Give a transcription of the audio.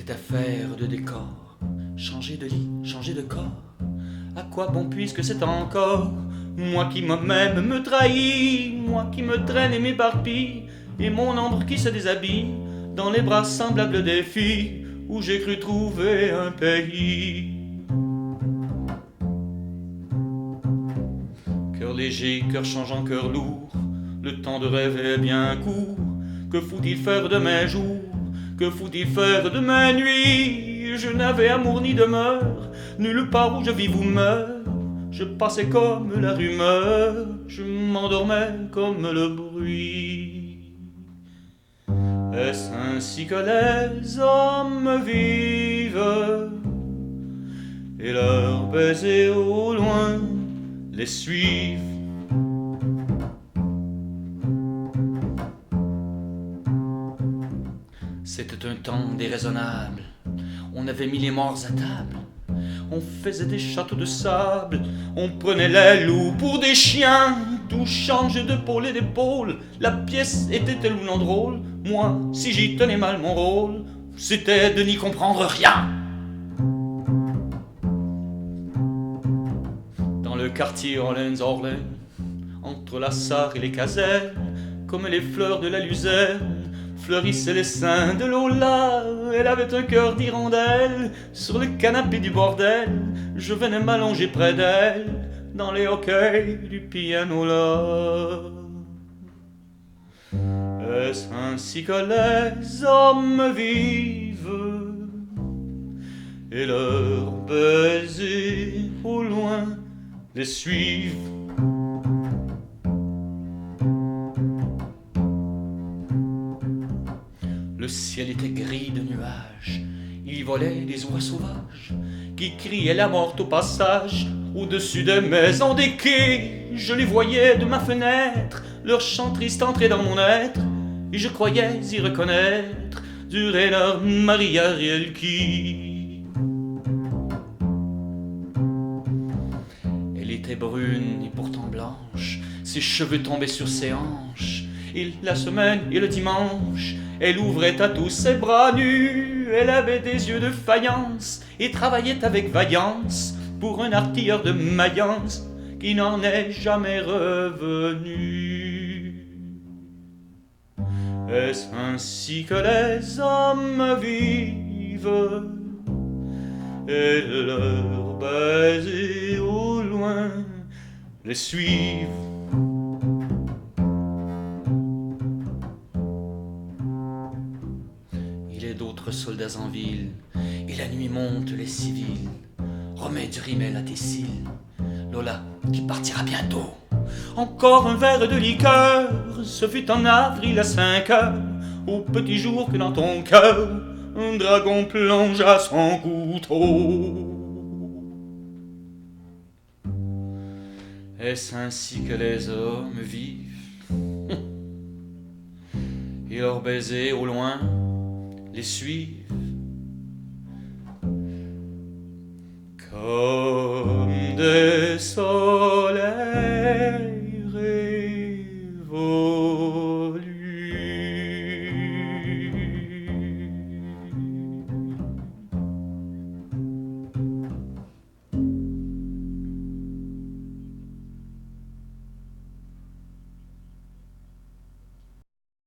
Cette affaire de décor, changer de lit, changer de corps, à quoi bon puisque c'est encore moi qui moi-même me trahis, moi qui me traîne et m'éparpille, et mon ombre qui se déshabille dans les bras semblables des filles où j'ai cru trouver un pays. Cœur léger, cœur changeant, cœur lourd, le temps de rêver est bien court. Que faut-il faire de mes jours? Que faut-il faire de mes nuits? Je n'avais amour ni demeure, nulle part où je vis ou meurs. Je passais comme la rumeur, je m'endormais comme le bruit. Est-ce ainsi que les hommes vivent, et leurs baisers au loin les suivent? C'était un temps déraisonnable, on avait mis les morts à table, on faisait des châteaux de sable, on prenait les loups pour des chiens, tout changeait de pôle et d'épaule, la pièce était tellement drôle, moi, si j'y tenais mal mon rôle, c'était de n'y comprendre rien. Dans le quartier Orléans, entre la Sarre et les casernes, comme les fleurs de la luzerne, fleurissaient les seins de Lola. Elle avait un cœur d'hirondelle sur le canapé du bordel. Je venais m'allonger près d'elle dans les hockey du piano-là. Est-ce ainsi que les hommes vivent, et leurs baisers au loin les suivent? Le ciel était gris de nuages, il y volait des oies sauvages qui criaient la mort au passage. Au-dessus des maisons des quais, je les voyais de ma fenêtre, leur chant triste entrait dans mon être, et je croyais y reconnaître durer leur Maria Rielki. Elle était brune et pourtant blanche, ses cheveux tombaient sur ses hanches, et la semaine et le dimanche, elle ouvrait à tous ses bras nus. Elle avait des yeux de faïence et travaillait avec vaillance pour un artilleur de Mayence qui n'en est jamais revenu. Est-ce ainsi que les hommes vivent, et leurs baisers au loin les suivent? Il est d'autres soldats en ville, et la nuit monte les civils. Remets du rimel à tes cils, Lola qui partira bientôt. Encore un verre de liqueur, ce fut en avril à 5 heures, au petit jour que dans ton cœur, un dragon plongea son couteau. Est-ce ainsi que les hommes vivent, et leurs baisers au loin les suivent? Comme des soldats